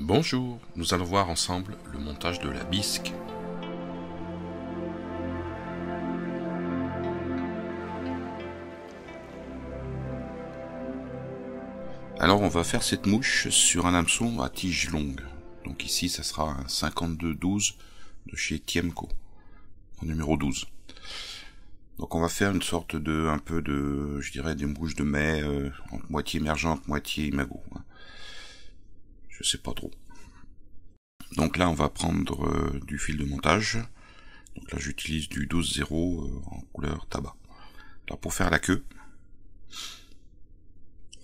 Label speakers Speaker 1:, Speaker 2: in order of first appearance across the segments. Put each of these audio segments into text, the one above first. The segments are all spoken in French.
Speaker 1: Bonjour, nous allons voir ensemble le montage de la bisque. Alors on va faire cette mouche sur un hameçon à tige longue. Donc ici ça sera un 52-12 de chez Tiemco, en numéro 12. Donc on va faire une sorte de, un peu de, je dirais des mouches de mai, moitié émergente, moitié imago. Je sais pas trop. Donc là on va prendre du fil de montage. Donc là j'utilise du 12-0 en couleur tabac. Alors pour faire la queue,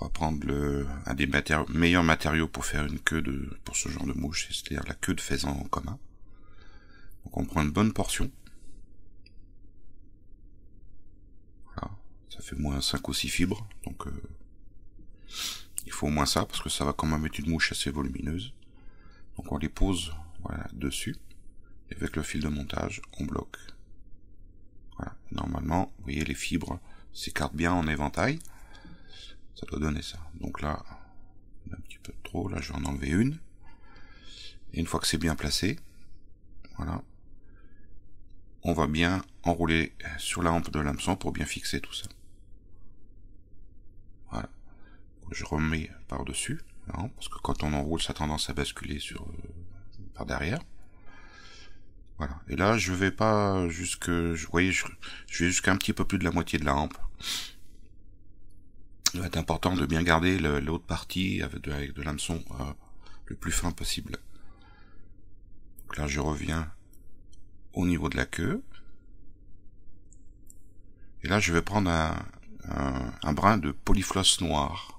Speaker 1: on va prendre un des meilleurs matériaux pour faire une queue pour ce genre de mouche, c'est-à-dire la queue de faisan en commun. Donc on prend une bonne portion. Voilà, ça fait moins 5 ou 6 fibres, donc il faut au moins ça, parce que ça va quand même être une mouche assez volumineuse. Donc on les pose voilà, dessus, et avec le fil de montage, on bloque. Voilà. Normalement, vous voyez les fibres s'écartent bien en éventail. Ça doit donner ça. Donc là, un petit peu trop, là je vais en enlever une. Et une fois que c'est bien placé, voilà, on va bien enrouler sur la hampe de l'hameçon pour bien fixer tout ça. Voilà. Je remets par-dessus, parce que quand on enroule, ça a tendance à basculer par derrière. Voilà. Et là, je vais pas jusque, vous voyez, je vais jusqu'à un petit peu plus de la moitié de la hampe. Il va être important de bien garder l'autre partie avec de l'hameçon le plus fin possible. Donc là, je reviens au niveau de la queue. Et là, je vais prendre un brin de polyfloss noir.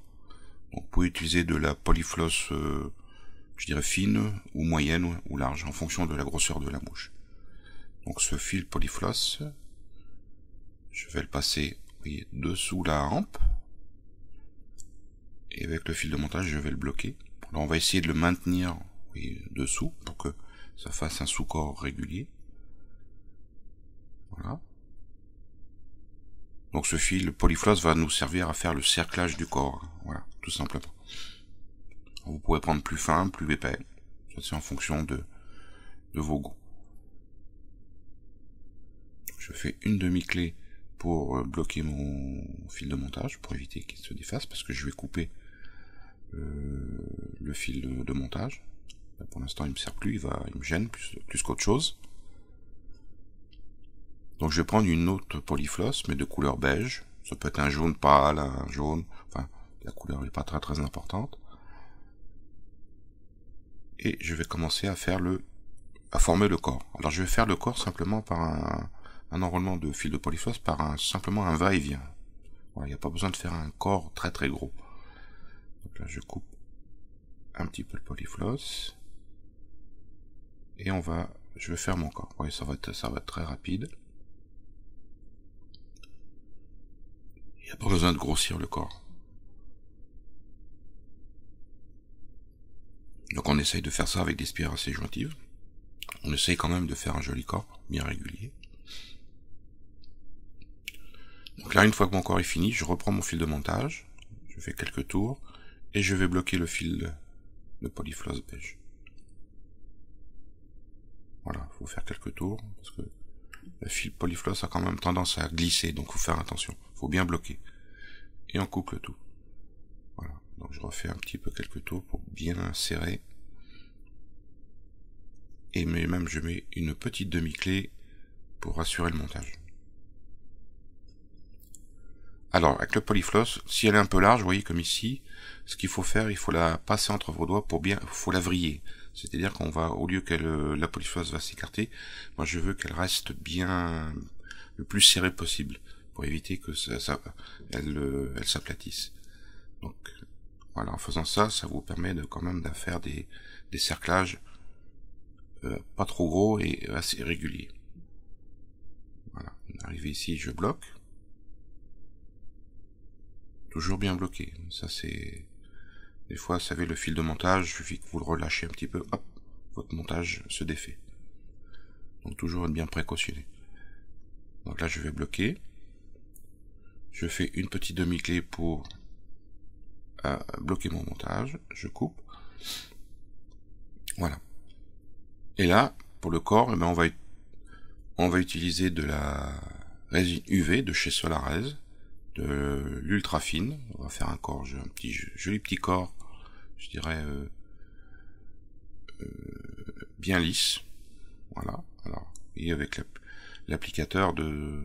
Speaker 1: Donc, vous pouvez utiliser de la polyfloss, je dirais fine, ou moyenne, ou large, en fonction de la grosseur de la mouche. Donc, ce fil polyfloss, je vais le passer, vous voyez, dessous la hampe. Et avec le fil de montage, je vais le bloquer. Alors, on va essayer de le maintenir, vous voyez, dessous, pour que ça fasse un sous-corps régulier. Voilà. Donc ce fil polyfloss va nous servir à faire le cerclage du corps. Voilà, tout simplement. Vous pouvez prendre plus fin, plus épais. Ça c'est en fonction de vos goûts. Je fais une demi-clé pour bloquer mon fil de montage, pour éviter qu'il se défasse, parce que je vais couper le fil de montage. Là, pour l'instant il me sert plus, il me gêne plus qu'autre chose. Donc je vais prendre une autre polyfloss, mais de couleur beige. Ça peut être un jaune pâle, un jaune, enfin la couleur n'est pas très importante. Et je vais commencer à former le corps. Alors je vais faire le corps simplement par un enroulement de fil de polyfloss, par simplement un va-et-vient. Voilà, il n'y a pas besoin de faire un corps très gros. Donc là je coupe un petit peu le polyfloss. Et je vais faire mon corps. Vous voyez, ça va être très rapide. Il n'y a pas besoin de grossir le corps. Donc on essaye de faire ça avec des spirales assez jointives. On essaye quand même de faire un joli corps, bien régulier. Donc là, une fois que mon corps est fini, je reprends mon fil de montage, je fais quelques tours, et je vais bloquer le fil de polyfloss beige. Voilà, il faut faire quelques tours, parce que le fil polyfloss a quand même tendance à glisser, donc il faut faire attention, il faut bien bloquer. Et on coupe le tout. Voilà, donc je refais un petit peu quelques tours pour bien serrer. Et même je mets une petite demi-clé pour assurer le montage. Alors, avec le polyfloss, si elle est un peu large, vous voyez comme ici, ce qu'il faut faire, il faut la passer entre vos doigts faut la vriller. C'est-à-dire qu'on va, au lieu que la polyfloss va s'écarter, moi je veux qu'elle reste bien, le plus serrée possible, pour éviter que elle s'aplatisse. Donc, voilà, en faisant ça, ça vous permet quand même de faire des cerclages pas trop gros et assez réguliers. Voilà, arrivé ici, je bloque. Toujours bien bloqué. Ça c'est... Des fois, vous savez, le fil de montage, il suffit que vous le relâchez un petit peu, hop, votre montage se défait. Donc toujours être bien précautionné. Donc là, je vais bloquer. Je fais une petite demi-clé pour bloquer mon montage. Je coupe. Voilà. Et là, pour le corps, eh ben, on va utiliser de la résine UV de chez Solarez, de l'ultra fine. On va faire un corps, un petit joli petit corps, je dirais bien lisse. Voilà. Alors, et avec l'applicateur de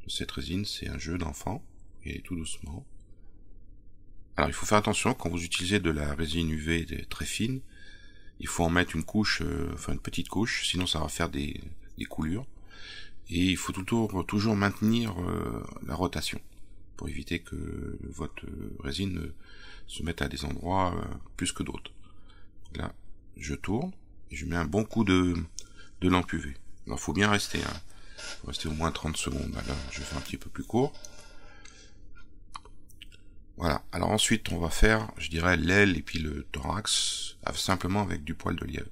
Speaker 1: cette résine, c'est un jeu d'enfant. Et tout doucement. Alors, il faut faire attention quand vous utilisez de la résine UV très fine. Il faut en mettre une couche, enfin une petite couche, sinon ça va faire des coulures. Et il faut toujours maintenir la rotation pour éviter que votre résine se mette à des endroits plus que d'autres. Là, je tourne et je mets un bon coup de lampe UV. Alors, faut bien rester, hein. Faut rester au moins 30 secondes. Là, je fais un petit peu plus court. Voilà. Alors ensuite, on va faire, je dirais, l'aile et puis le thorax, simplement avec du poil de lièvre.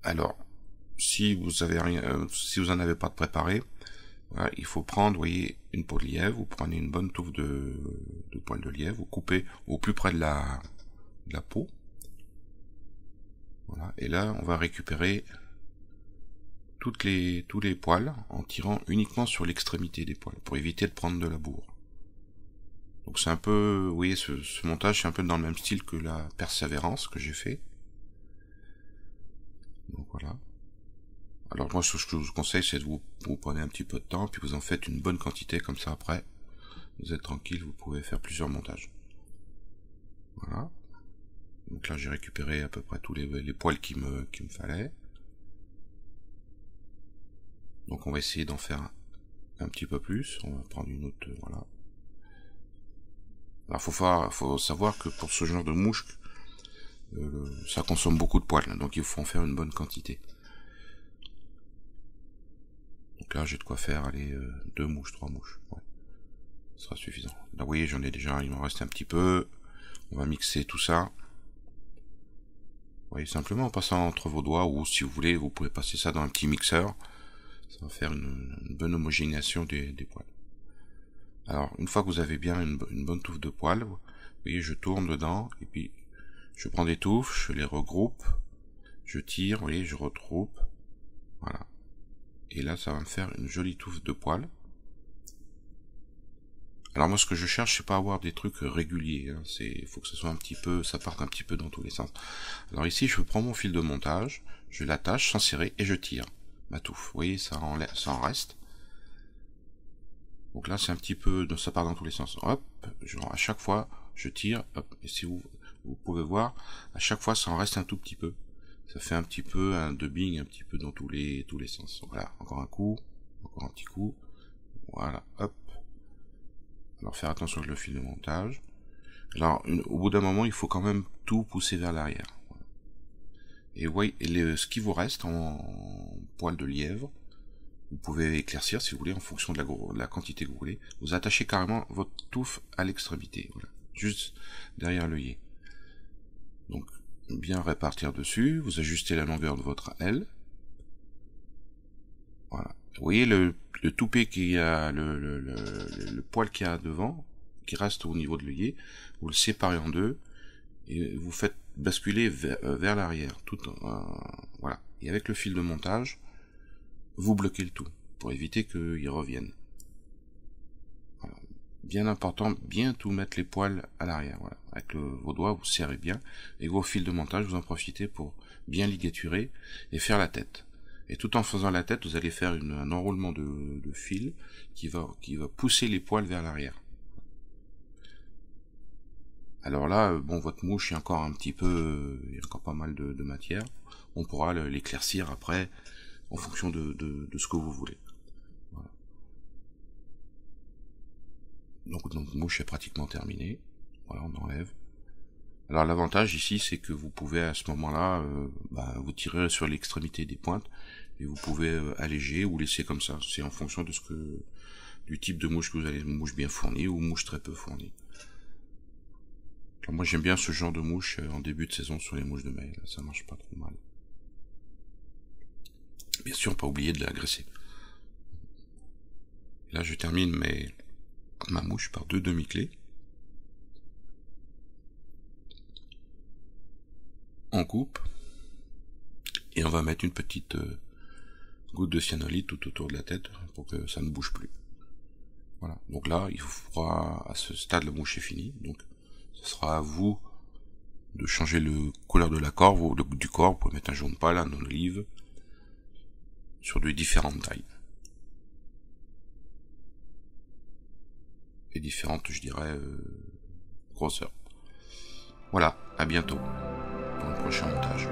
Speaker 1: Alors, si vous en avez pas de préparé, voilà, il faut prendre, vous voyez, une peau de lièvre, vous prenez une bonne touffe de poil de lièvre, vous coupez au plus près de la peau. Voilà. Et là, on va récupérer tous les poils en tirant uniquement sur l'extrémité des poils, pour éviter de prendre de la bourre. Donc c'est un peu, vous voyez, ce montage, c'est un peu dans le même style que la persévérance que j'ai fait. Donc voilà. Alors moi, ce que je vous conseille, c'est de vous prenez un petit peu de temps, puis vous en faites une bonne quantité, comme ça après, vous êtes tranquille, vous pouvez faire plusieurs montages. Voilà. Donc là, j'ai récupéré à peu près tous les poils qu'il me fallait. Donc on va essayer d'en faire un petit peu plus. On va prendre une autre, voilà. Alors faut savoir que pour ce genre de mouche, ça consomme beaucoup de poils, donc il faut en faire une bonne quantité. Donc là j'ai de quoi faire, allez, 2 mouches, 3 mouches, ouais. Ce sera suffisant. Là vous voyez, j'en ai déjà, il m'en reste un petit peu. On va mixer tout ça. Vous voyez, simplement en passant entre vos doigts, ou si vous voulez, vous pouvez passer ça dans un petit mixeur. Ça va faire une bonne homogénéisation des poils. Alors, une fois que vous avez bien une bonne touffe de poils, vous voyez, je tourne dedans, et puis je prends des touffes, je les regroupe, je tire, vous voyez, je retroupe, voilà. Et là, ça va me faire une jolie touffe de poils. Alors moi, ce que je cherche, c'est pas avoir des trucs réguliers, hein. Il faut que ce soit un petit peu, ça parte un petit peu dans tous les sens. Alors ici, je prends mon fil de montage, je l'attache sans serrer, et je tire ma touffe. Vous voyez, ça en reste. Donc là, c'est un petit peu, ça part dans tous les sens. Hop, à chaque fois, je tire, hop, et si vous pouvez voir, à chaque fois, ça en reste un tout petit peu. Ça fait un petit peu un dubbing, un petit peu dans tous les sens. Voilà, encore un coup, encore un petit coup. Voilà, hop. Alors faire attention avec le fil de montage. Alors, au bout d'un moment, il faut quand même tout pousser vers l'arrière. Voilà. Et voyez, ce qui vous reste en poil de lièvre, vous pouvez éclaircir si vous voulez en fonction de la quantité que vous voulez. Vous attachez carrément votre touffe à l'extrémité, voilà, juste derrière l'œillet. Donc bien répartir dessus, vous ajustez la longueur de votre aile. Voilà. Vous voyez le toupet qui a le poil qu'il y a devant, qui reste au niveau de l'œillet, vous le séparez en deux et vous faites basculer vers l'arrière, voilà. Et avec le fil de montage, vous bloquez le tout, pour éviter qu'il revienne. Voilà. Bien important, bien tout mettre les poils à l'arrière, voilà. Avec vos doigts, vous serrez bien, et vos fils de montage, vous en profitez pour bien ligaturer et faire la tête. Et tout en faisant la tête, vous allez faire un enroulement de fil qui va pousser les poils vers l'arrière. Alors là, bon, votre mouche, il y a encore un petit peu, il y a encore pas mal de matière. On pourra l'éclaircir après, en fonction de ce que vous voulez. Voilà. Donc notre mouche est pratiquement terminée. Voilà, on enlève. Alors l'avantage ici, c'est que vous pouvez à ce moment-là, vous tirer sur l'extrémité des pointes, et vous pouvez alléger ou laisser comme ça. C'est en fonction de du type de mouche que vous avez, mouche bien fournie ou mouche très peu fournie. Alors moi j'aime bien ce genre de mouche en début de saison sur les mouches de mai, ça marche pas trop mal. Bien sûr, pas oublier de l'agresser. Là, je termine ma mouche par 2 demi-clés. On coupe. Et on va mettre une petite goutte de cyanolite tout autour de la tête pour que ça ne bouge plus. Voilà. Donc là, il faudra, à ce stade, la mouche est finie. Donc, ce sera à vous de changer le couleur de la corps, du corps. Vous pouvez mettre un jaune pâle, un olive, sur de différentes tailles. Et différentes, je dirais, grosseurs. Voilà, à bientôt pour le prochain montage.